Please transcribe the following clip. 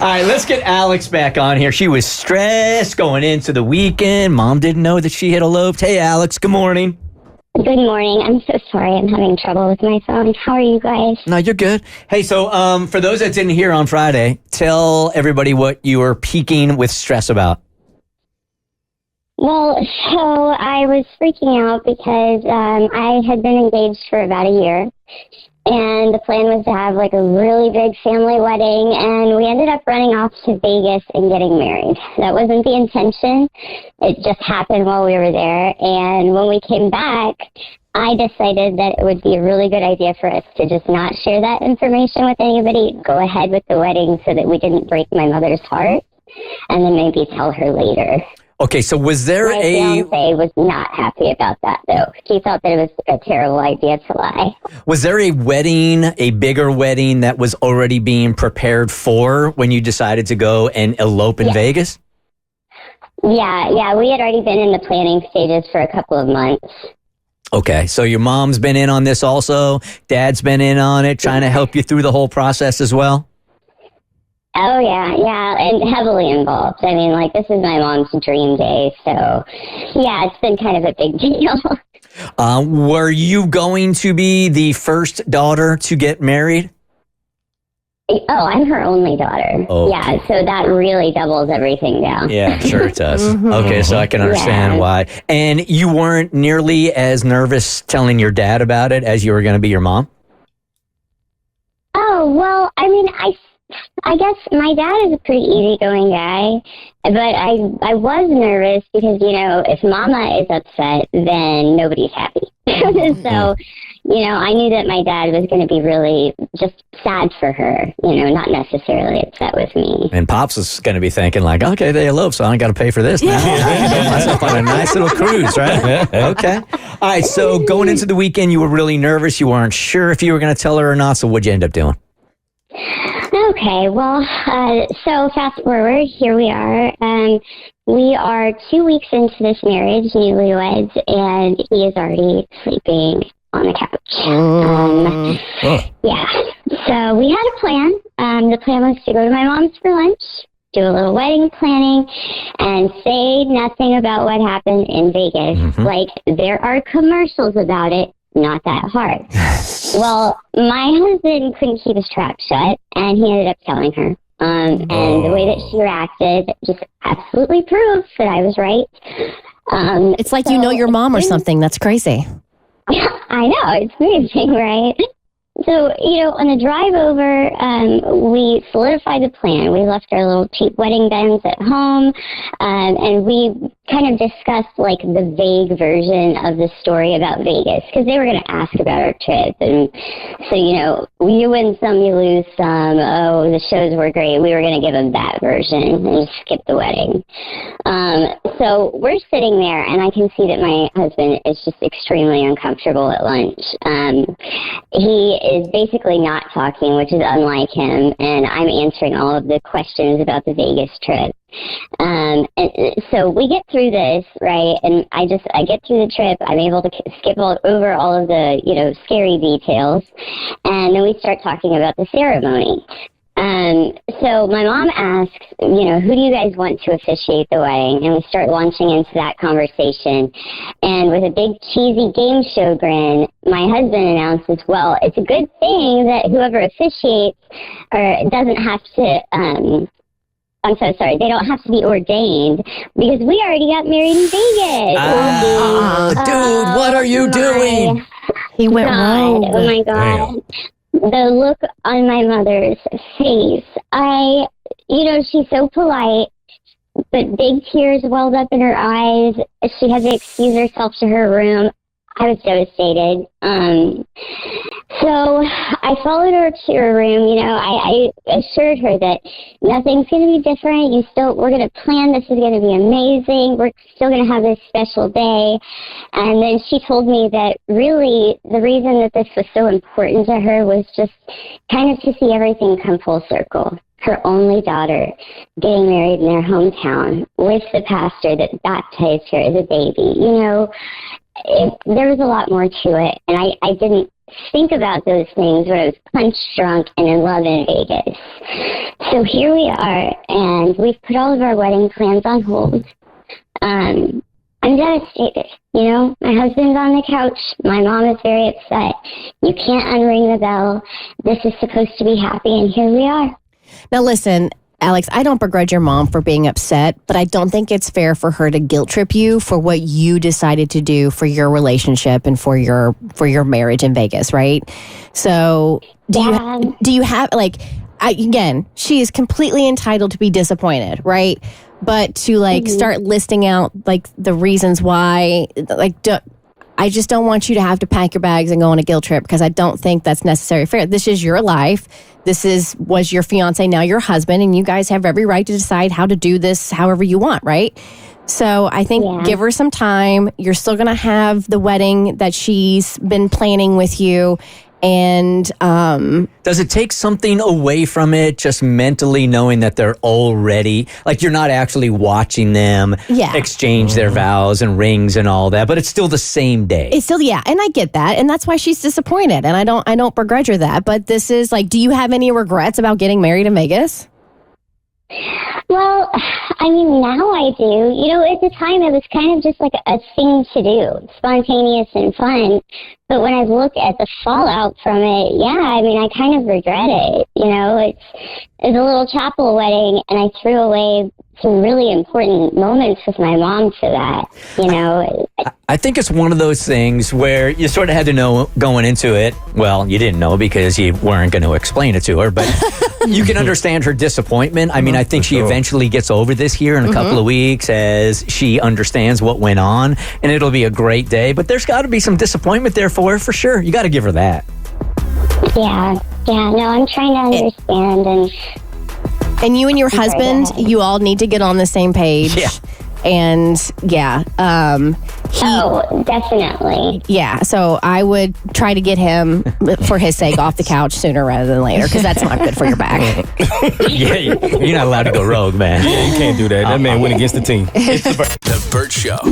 All right, let's get Alex back on here. She was stressed going into the weekend. Mom didn't know that she had eloped. Hey, Alex, good morning. Good morning. I'm so sorry. I'm having trouble with my phone. How are you guys? No, you're good. Hey, so for those that didn't hear on Friday, tell everybody what you were peaking with stress about. Well, so I was freaking out because I had been engaged for about a year, and the plan was to have like a really big family wedding, and we ended up running off to Vegas and getting married. That wasn't the intention. It just happened while we were there, and when we came back, I decided that it would be a really good idea for us to just not share that information with anybody, go ahead with the wedding so that we didn't break my mother's heart, and then maybe tell her later. Okay, so was there My fiancé was not happy about that, though. He thought that it was a terrible idea to lie. Was there a wedding, a bigger wedding that was already being prepared for when you decided to go and elope in Vegas? Yeah, we had already been in the planning stages for a couple of months. Okay, so your mom's been in on this also. Dad's been in on it, trying to help you through the whole process as well? Oh, yeah, and heavily involved. I mean, like, this is my mom's dream day, so, yeah, it's been kind of a big deal. Were you going to be the first daughter to get married? Oh, I'm her only daughter. Okay. Yeah, so that really doubles everything down. Yeah, sure it does. Okay, so I can understand why. And you weren't nearly as nervous telling your dad about it as you were going to be your mom? Oh, well, I mean, I guess my dad is a pretty easygoing guy, but I was nervous because, you know, if Mama is upset, then nobody's happy. So, you know, I knew that my dad was going to be really just sad for her, you know, not necessarily upset with me. And Pops is going to be thinking like, okay, they elope, so I ain't got to pay for this now. Get myself on a nice little cruise, right? Okay. All right, so going into the weekend, you were really nervous. You weren't sure if you were going to tell her or not, so what'd you end up doing? Okay, well, so fast forward, here we are. We are 2 weeks into this marriage, newlyweds, and he is already sleeping on the couch. Yeah, so we had a plan. The plan was to go to my mom's for lunch, do a little wedding planning, and say nothing about what happened in Vegas. Like, there are commercials about it. Not that hard. Well, my husband couldn't keep his trap shut, and he ended up telling her. And the way that she reacted just absolutely proves that I was right. It's like, so, you know your mom or something. That's crazy. I know. It's amazing, right? So, you know, on the drive over, we solidified the plan. We left our little cheap wedding bands at home, and we kind of discussed, like, the vague version of the story about Vegas, because they were going to ask about our trip. And so, you know, you win some, you lose some. Oh, the shows were great. We were going to give them that version and just skip the wedding. So we're sitting there, and I can see that my husband is just extremely uncomfortable at lunch. He is basically not talking, which is unlike him, and I'm answering all of the questions about the Vegas trip. And so we get through this, right, and I get through the trip. I'm able to skip over all of the, you know, scary details, and then we start talking about the ceremony. So my mom asks, you know, who do you guys want to officiate the wedding? And we start launching into that conversation. And with a big cheesy game show grin, my husband announces, well, it's a good thing that whoever officiates or doesn't have to, I'm so sorry, they don't have to be ordained because we already got married in Vegas. Dude, what are you doing? He went wrong. Oh my God. Damn. The look on my mother's face. You know, she's so polite, but big tears welled up in her eyes. She had to excuse herself to her room. I was devastated. So I followed her to her room. You know, I assured her that nothing's going to be different. We're going to plan. This is going to be amazing. We're still going to have this special day. And then she told me that really the reason that this was so important to her was just kind of to see everything come full circle. Her only daughter getting married in their hometown with the pastor that baptized her as a baby. You know, there was a lot more to it, and I didn't think about those things when I was punch drunk and in love in Vegas. So here we are, and we've put all of our wedding plans on hold. I'm devastated. You know, my husband's on the couch. My mom is very upset. You can't unring the bell. This is supposed to be happy, and here we are. Now, listen, Alex, I don't begrudge your mom for being upset, but I don't think it's fair for her to guilt trip you for what you decided to do for your relationship and for your marriage in Vegas, right? So, do you have like, again, she is completely entitled to be disappointed, right? But to start listing out the reasons why, I just don't want you to have to pack your bags and go on a guilt trip, because I don't think that's necessarily fair. This is your life. Was your fiance, now your husband, and you guys have every right to decide how to do this however you want, right? So I think give her some time. You're still going to have the wedding that she's been planning with you. And does it take something away from it, just mentally knowing that they're already, like, you're not actually watching them exchange their vows and rings and all that, but it's still the same day? It's still, and I get that, and that's why she's disappointed, and I don't begrudge her that. But this is do you have any regrets about getting married in Vegas? Well, I mean, now I do. You know, at the time it was kind of just like a thing to do, spontaneous and fun. But when I look at the fallout from it, I mean, I kind of regret it. You know, it's a little chapel wedding, and I threw away some really important moments with my mom for that, you know. I think it's one of those things where you sort of had to know going into it. Well, you didn't know because you weren't going to explain it to her, but you can understand her disappointment. I mean, I think she eventually gets over this here in a couple of weeks as she understands what went on, and it'll be a great day. But there's got to be some disappointment there for her, for sure. You got to give her that. Yeah, no, I'm trying to understand. And you and your husband, you all need to get on the same page. Yeah. And definitely. Yeah, so I would try to get him, for his sake, off the couch sooner rather than later, because that's not good for your back. You're not allowed to go rogue, man. Yeah, you can't do that. That man went against the team. It's the Bert Show.